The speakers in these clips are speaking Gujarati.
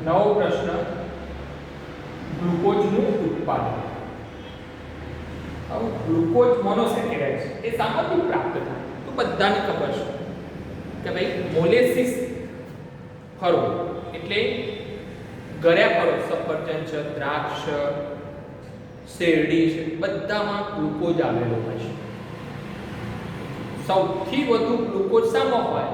નવો પ્રશ્ન ગ્લુકોઝનું ઉત્પાદન. હવે ગ્લુકોઝ મોનોસેકેરાઇડ એ શામાંથી પ્રાપ્ત થાય? તો બધાને ખબર છે કે ભાઈ મોલેસિસ ફળો એટલે ગળ્યા ફળો, સફરજન છે, દ્રાક્ષ, શેરડી છે, બધામાં ગ્લુકોઝ આવેલો હોય છે. સૌથી વધુ ગ્લુકોઝ શામાં હોય?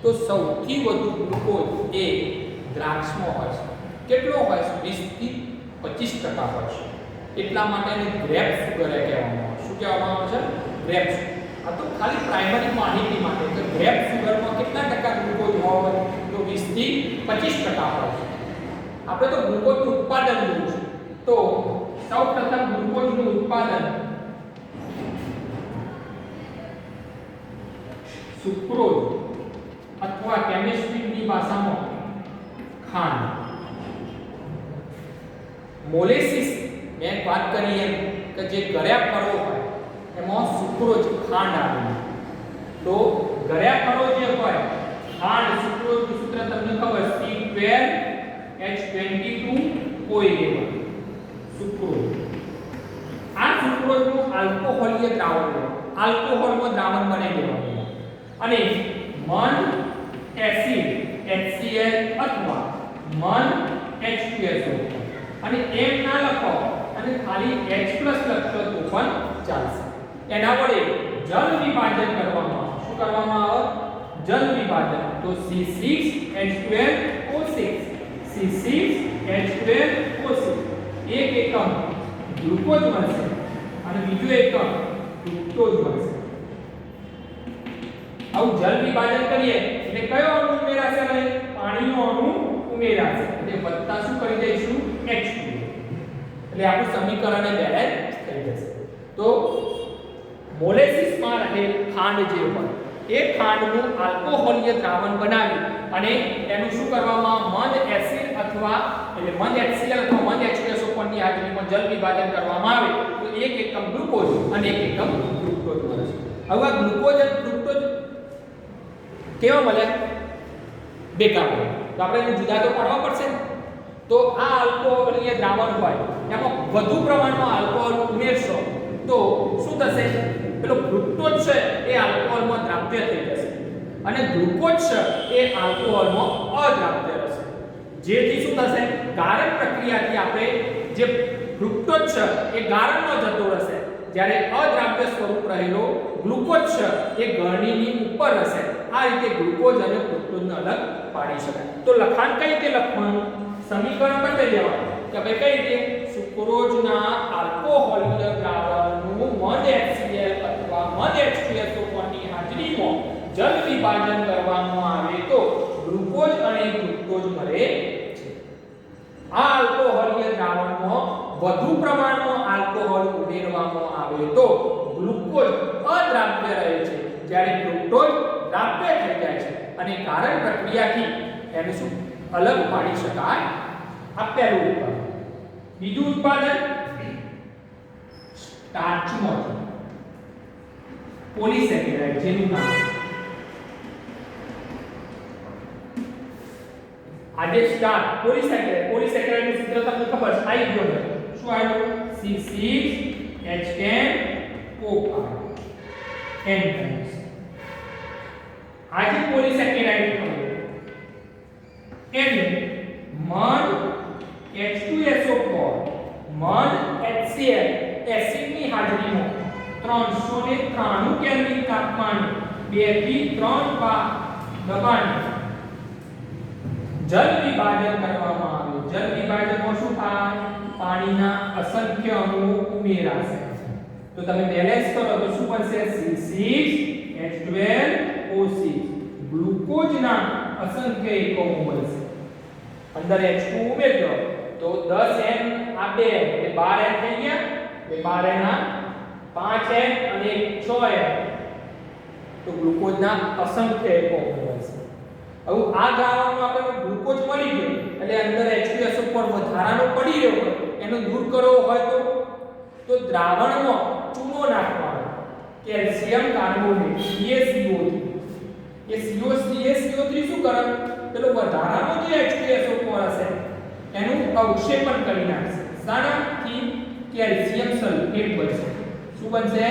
તો સૌથી વધુ ગ્લુકોઝ એ દ્રાક્ષમાં હોય છે. કેટલો હોય છે? 20 થી 25% હોય છે. એટલા માટે એને ગ્રેપ સુગર કહેવામાં આવે છે. શું કહેવામાં આવે છે? ગ્રેપ. આ તો ખાલી પ્રાઇમરી માહિતી માટે કે ગ્રેપ સુગરમાં કેટલા ટકા ગ્લુકોઝ હોય? તો 20 થી 25% હોય છે. આપણે તો ગ્લુકોઝનું ઉત્પાદન જોવું છે. તો સૌપ્રથમ ગ્લુકોઝનું ઉત્પાદન સુક્રોઝ અથવા કેમિસ્ટ્રીની ભાષામાં ખાંડ. મોલેસિસ મેં વાત કરી એમ કે જે ગળ્યા ફળો હોય એમાં સુક્રોઝ ખાંડ આવેલી. તો ગળ્યા ફળો જે હોય ખાંડ, સુક્રોઝનું સૂત્ર તમને ખબર C12H22O11 સુક્રોઝ. આ સુક્રોઝનું આલ્કોહોલીય દ્રાવણ હોય, આલ્કોહોલમાં દ્રાવણ બનાવી દેવાનું અને મન એસિડ HCl અથવા મન H2SO અને એમ ના લખો અને ખાલી H+ લખશો તો પણ ચાલશે. એના વડે જલ વિભાજન કરવામાં આવે. શું કરવામાં આવે? જલ વિભાજન. તો C6H12O6 C6H12O6 એક એકમ ગ્લુકોઝ મળશે અને બીજો એકમ ફ્રુક્ટોઝ મળશે. આવું જલ વિભાજન કરીએ એટલે કયો અણુ ઉમેરાશે? હવે પાણીનો અણુ ઉમેરાશે એટલે વત્તા શું કરી દઈશું? H2. એટલે આપણું સમીકરણ બેલેન્સ થઈ જશે. તો મોલેસિસમાં રહેલ ખાંડ જે હોય એ ખાંડનું આલ્કોહોલીય દ્રાવણ બનાવી અને એનું શું કરવામાં? મન એસિડ અથવા એટલે મન HCl અથવા મન H2SO ની હાજરીમાં જલ વિભાજન કરવામાં આવે તો એક એકમ ગ્લુકોઝ અને એક એકમ ફ્રુક્ટોઝ મળશે. હવે આ ગ્લુકોઝ અને ફ્રુક્ટોઝ કેવા મળે? ભેગા મળે. તો આપણે એને જુદા તો પાડવા પડશે. તો આ આલ્કોહોલીય દ્રાવણ હોય એમાં વધુ પ્રમાણમાં આલ્કોહોલ ઉમેરશો તો શું થશે? પેલો ફ્રુક્ટોઝ છે એ આલ્કોહોલમાં દ્રાવ્ય થઈ જશે અને ગ્લુકોઝ છે એ આલ્કોહોલમાં અદ્રાવ્ય રહેશે. જેથી શું થશે? ગારણ પ્રક્રિયાથી આપણે જે ફ્રુક્ટોઝ છે એ ગારણમાં જતો રહેશે, જ્યારે અદ્રાવ્ય સ્વરૂપ રહેલો ગ્લુકોઝ છે એ ગળણીની ઉપર રહેશે. આ રીતે ગ્લુકોઝ અને ફ્રુક્ટોઝને અલગ પાડી શકાય. તો લખાણ કઈ રીતે લખવાનું? સમીકરણ બદલી દેવાનું કે ભાઈ કઈ રીતે? સુક્રોઝના આલ્કોહોલીય દ્રાવણનું મન HCl અથવા મન H2SO ની હાજરીમાં જલ વિભાજન કરવામાં આવે તો ગ્લુકોઝ અને ફ્રુક્ટોઝ મળે છે. આ આલ્કોહોલીય દ્રાવણમાં વધુ પ્રમાણમાં આલ્કોહોલ ઉમેરવામાં આવે તો ગ્લુકોઝ અદ્રાવ્ય રહે છે, જ્યારે ફ્રુક્ટોઝ દ્રાવ્ય થઈ જાય છે અને ગારણ પ્રક્રિયાથી એને શું અલગ પાડી શકાય. આ પહેલું ઉત્પાદન. બીજું ઉત્પાદન સ્ટાર્ચમાંથી પોલિસેકેરાઇડ જેનું નામ આજે સ્ટાર્ચ પોલિસેકેરાઇડનું સૂત્ર તમને ખબર છે. આવી ગયો ને શું આવ્યું? C6H10O5 N times. આજે પોલિસેકેરાઇડ એને મન H2SO4 મન HCl એસિડની હાજરીમાં 393 કેલ્વિન તાપમાને 2 થી 3 bar દબાણે જલ વિભાજન કરવામાં આવે. જલ વિભાજનમાં શું થાય? પાણીના અસંખ્ય અણુઓ ઉમેરાશે. તો તમે બેલેન્સ કરો તો શું બનશે? C6H12O6 ગ્લુકોઝના અસંખ્ય એકમો મળશે. અંદર H2 ઉમેરજો તો 10N આ 2 એટલે 12N થઈ ગયા. એટલે 12N આ 5N અને 6N તો ગ્લુકોઝના અસંખ્ય એકમો મળશે. હવે આ દ્રાવણમાં આપણે ગ્લુકોઝ મળી ગયો એટલે અંદર H2SO પર વધારાનો પડી રહ્યો એનો દૂર કરવો હોય તો દ્રાવણમાં ચૂનો નાખવાનો. કેલ્શિયમ કાર્બોનેટ CaCO3 એ CO3 શું કરે? પેલો વધારાનો જે H2SO4 હશે એનું અવક્ષેપણ કરી નાખશે. શાનાથી? કેલ્શિયમ સલ્ફેટ બનશે. શું બનશે?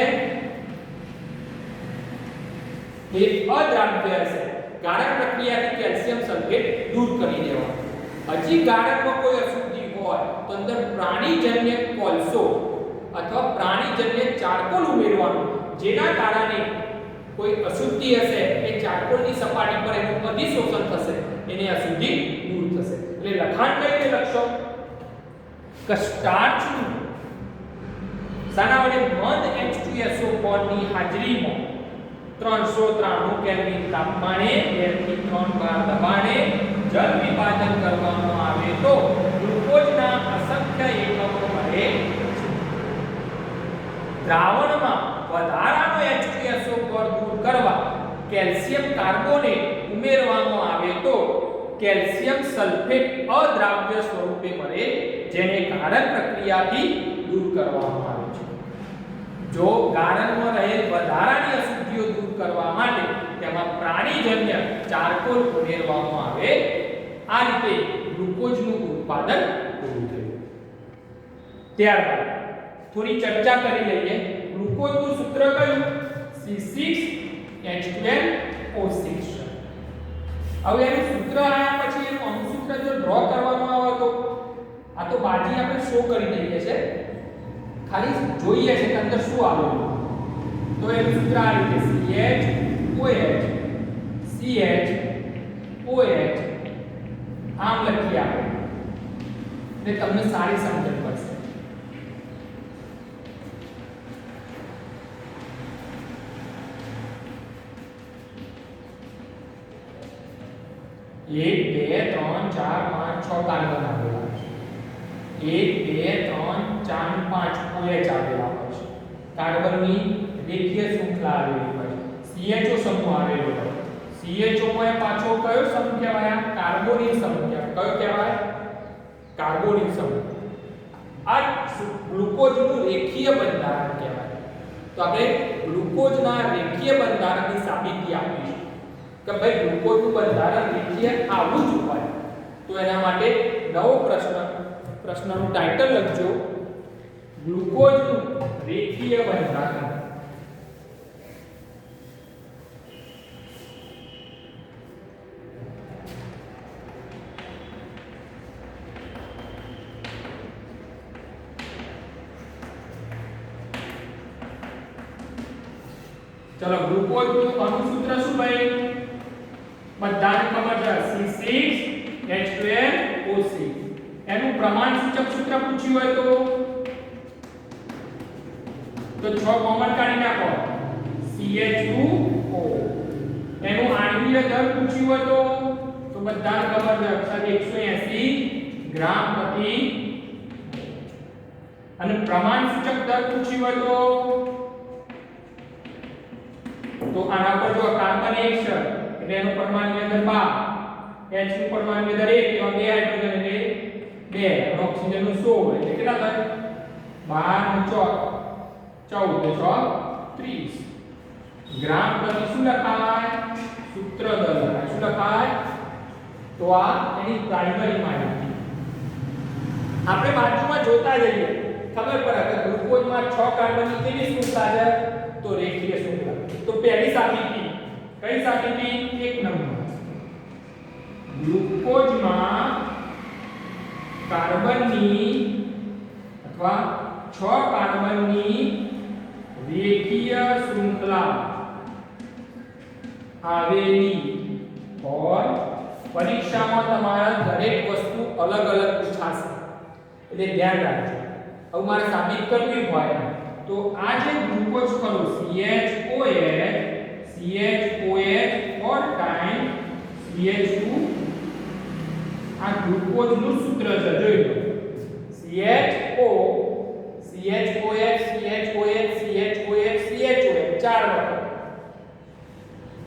એ અદ્રાવ્ય હશે. ગાળણ પ્રક્રિયાથી કેલ્શિયમ સલ્ફેટ દૂર કરી દેવાનું. હજી ગાળણમાં કોઈ અશુદ્ધિ હોય તો અંદર પ્રાણીજન્ય કોલસો અથવા પ્રાણીજન્ય ચારકોલ ઉમેરવાનું, જેના કારણે કોઈ અશુદ્ધિ હશે એ ચારકોલની સપાટી પર એનું અધિશોષણ થશે, એને અશુદ્ધિ દૂર થશે. એટલે લખાણ કઈ રીતે લખશો? કે સ્ટાર્ચનું શાના વડે? મંદ H2SO4 ની હાજરીમાં 393 કેલ્વિન તાપમાને 2 થી 3 બાર દબાણે જળ વિભાજન કરવામાં આવે તો ગ્લુકોઝના અસંખ્ય એકમો મળે છે. દ્રાવણમાં વધારાનો H2SO4 દૂર કરવા કેલ્શિયમ કાર્બોનેટ ઉમેરવામાં આવે તો કેલ્શિયમ સલ્ફેટ અદ્રાવ્ય સ્વરૂપે મળે, જેને ગાળણ પ્રક્રિયાથી દૂર કરવામાં આવે છે. જો ગાળણમાં રહેલ વધારાની અશુદ્ધિઓ દૂર કરવા માટે તેમાં પ્રાણીજન્ય ચારકોલ ઉમેરવામાં આવે, આ રીતે ગ્લુકોઝનું ઉત્પાદન પૂરું થયું. ત્યારબાદ થોડી ચર્ચા કરી લઈએ. ગ્લુકોઝનું સૂત્ર કયું? C6H12O6. હવે એનું સૂત્ર આયા પછી એનું અણુસૂત્ર જો ડ્રો કરવામાં આવે તો આ તો બાજી આપણે શો કરી દઈએ છે, ખાલી જોઈએ છે કે અંદર શું આવેલું. તો એનું સૂત્ર આ રીતે CHOH આમ લખીએ આપણે, એટલે તમને સારી સમજણ પડશે. एक बे त्रण चार पांच छ कार्बन आवेला છે. 1 2 3 4 5 OH આવેલા હોય છે. કાર્બનની રેખીય શૃંખલા આવેલી હોય છે. CHO સમૂહ આવેલો હોય. CHO માં પાછો કયો સમૂહ કહેવાય? કાર્બોનિલ સમૂહ કહેવાય. કયો કહેવાય? કાર્બોનિલ સમૂહ. આ ગ્લુકોઝનું રેખીય બંધારણ કહેવાય. તો આપણે ગ્લુકોઝના રેખીય બંધારણની સાબિતી આપીશું કે ભાઈ ગ્લુકોઝનું બંધારણ રેખીય આવું જ હોય. તો એના માટે નવો પ્રશ્નનું ટાઇટલ લખજો, ગ્લુકોઝનું રેખીય બંધારણ. ચલો ગ્લુકોઝનું અણુસૂત્ર શું ભાઈ? બધાને ખબર છે, C6H12O6. એનું પ્રમાણ સૂચક સૂત્ર પૂછ્યું હોય તો 6 કોમન કાઢી નાખો, CH2O. એનું આણ્વીય દર પૂછ્યું હોય તો બધાને ખબર છે, અક્ષર 180 ગ્રામ પ્રતિ. અને પ્રમાણ સૂચક દર પૂછ્યું હોય તો આના પર જો કાર્બન 1 છે એટલે એનું પરમાણુ અંદર 12, H નું પરમાણુ અંદર 1, એમાં 2 હાઇડ્રોજન એટલે 2, અને ઓક્સિજન નું 16 એટલે કેટલા થાય? 12 નું 14 તો 30 ગ્રામ પ્રતિ શું લખાય? સૂત્ર દર લખાય. શું લખાય? તો આ એની પ્રાઇમરી માહિતી. આપણે બાજુમાં જોતા જઈએ, ખબર પડે કે ગ્લુકોઝમાં 6 કાર્બનની કેવી શૃંખલા છે? તો રેખીય શૃંખલા. તો પહેલી સાબિતી કઈ સાબિતી? 1 નંબર. ગ્લુકોઝમાં કાર્બનની અથવા 6 કાર્બનની રેખીય શૃંખલા આવેલી હોય. પરીક્ષામાં તમારા દરેક વસ્તુ અલગ અલગ પૂછાશે, એટલે ધ્યાન રાખજો. હવે મારે સાબિત કરવી હોય તો આ જે ગ્લુકોઝ ખરો CHOH 4 ટાઈમ CH2, આ ગ્લુકોઝનું સૂત્ર છે, જોઈ લો. CHOH 4 વખત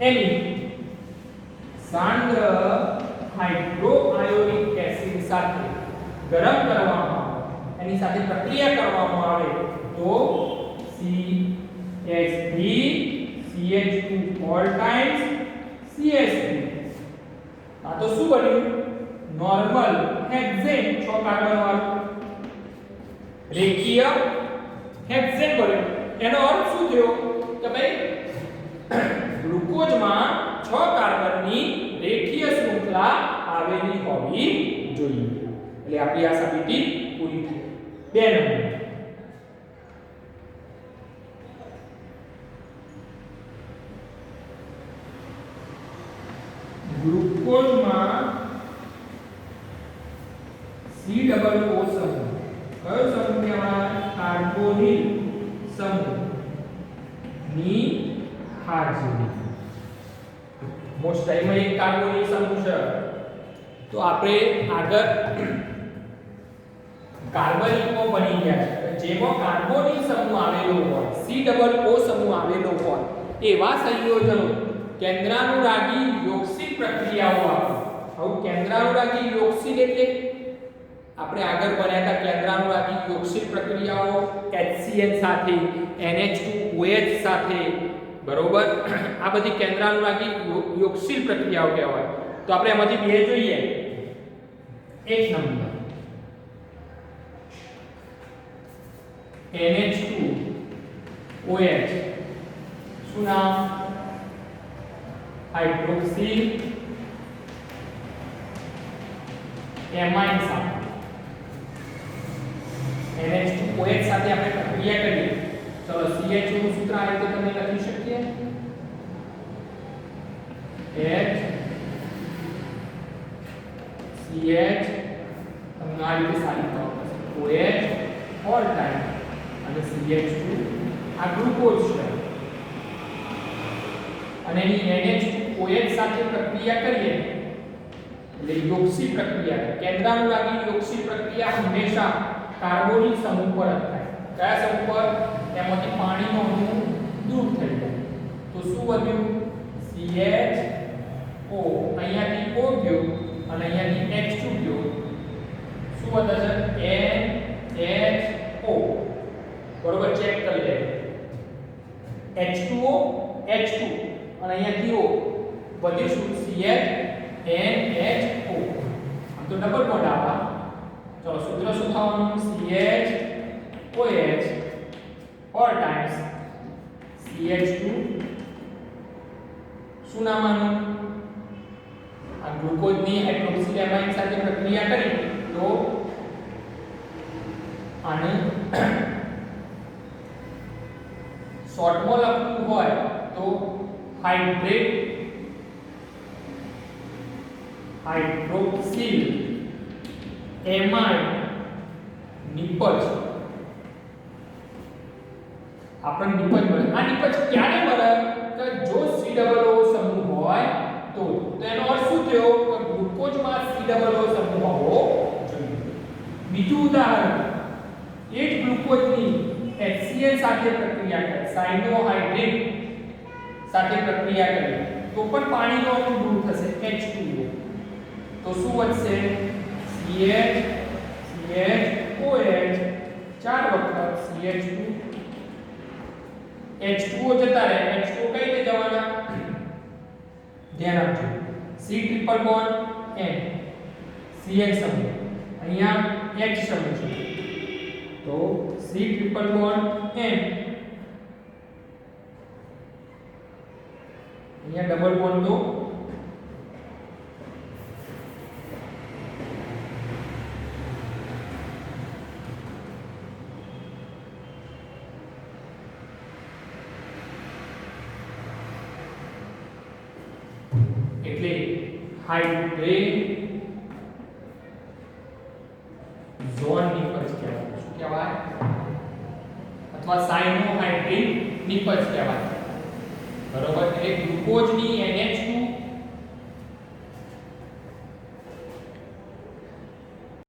એની સાંદ્ર હાઇડ્રોઆયોનિક એસિડ સાથે ગરમ કરવામાં આવે, એની સાથે પ્રક્રિયા કરવામાં આવે તો CH3 CH2 4 times CH3 આ તો શું બન્યું નોર્મલ હેક્સેન 6 કાર્બન વાળું રેખીય હેક્સેન બન્યું એનો અર્થ શું થયો કે ભાઈ ગ્લુકોઝમાં 6 કાર્બનની રેખીય શૃંખલા આવેલી હોવી જોઈએ એટલે આપણી આ સાબિતી પૂરી થઈ 2 નંબર ગ્લુકોઝમાં COO સમૂહ કયો સમૂહ કહેવાય કાર્બોનિલ સમૂહ ની હાજરી મોસ્ટ ટાઈમ એક કાર્બોનિલ સમૂહ છે તો આપણે આગળ કાર્બનિકો બની ગયા છે જેમાં કાર્બોનિલ સમૂહ આવેલો હોય COO સમૂહ આવેલો હોય એવા સંયોજનો કેન્દ્રાનુરાગી યોગશીલ પ્રક્રિયાઓ આપો હવે કેન્દ્રાનુરાગી યોગશીલ એટલે આપણે આગળ ભણ્યા હતા કેન્દ્રાનુરાગી યોગશીલ પ્રક્રિયાઓ HCl સાથે NH2OH સાથે બરોબર આ બધી કેન્દ્રાનુરાગી યોગશીલ પ્રક્રિયાઓ કહેવાય તો આપણે એમાંથી બે જોઈએ 1 નંબર NH2OH શું નામ હાઇડ્રોક્સિલ એમાઇન સાથે NH2OH સાથે આપણે પ્રક્રિયા કરીએ ચલો CH નું સૂત્ર આ રીતે તમે લખી શકીએ H CH તમને આ રીતે સારી ખબર પડશે OH ઓલ ટાઈમ અને CH2 આ ગ્લુકોઝ છે અને એની NH2OH સાથે પ્રક્રિયા કરીએ એટલે યોગશીલ પ્રક્રિયા કેન્દ્રાનુરાગી યોગશીલ પ્રક્રિયા હંમેશા કાર્બોનિલ સમૂહ પર થાય કયા સમૂહ પર એમાંથી પાણીનો અણુ દૂર થઈ જાય તો શું વધ્યું CHO અહીંયાથી O ગયો અને અહીંયાથી H2 ગયો શું વધે છે NHO બરોબર ચેક કરી લે H2O H2 અને અહીંયાથી O વધ્યું શું CH NHO આમ તો ડબલ બોન્ડ આવા ચલો સૂત્ર શું થવાનું CHOH ઓર ટાઈમ્સ CH2 શું નામ આનું આ ગ્લુકોઝની હાઇડ્રોક્સિલ એમાઇન સાથે પ્રક્રિયા કરી તો આને શોર્ટમાં લખવું હોય તો હાઇડ્રોક્સિલ એમાઇન નિપજ આપણને નિપજ મળે આ નિપજ ક્યારે મળે કે જો COO સમૂહ હોય તો એનો અર્થ શું થયો કે ગ્લુકોઝમાં COO સમૂહ હોવો જોઈએ બીજું ઉદાહરણ એ જ ગ્લુકોઝની HCl સાથે પ્રક્રિયા કરે સાયનોહાઇડ્રેટ સાથે પ્રક્રિયા કરે તો પણ પાણીનો અણુ દૂર થશે H2O તો શું વધશે CHOH 4 વખત CH2 H2O જતા રહે H2O કઈ રીતે જવાના ધ્યાન આપજો C triple bond N CH સમૂહ અહીંયા H સમૂહ છે તો C ટ્રિપલ બોન્ડ N અહીંયા ડબલ બોન્ડ તો એટલે હાઇડ્રેઝોન નિપજ કહેવાય શું કહેવાય અથવા સાયનોહાઇડ્રેટ નિપજ કહેવાય બરોબર એટલે ગ્લુકોઝની NH2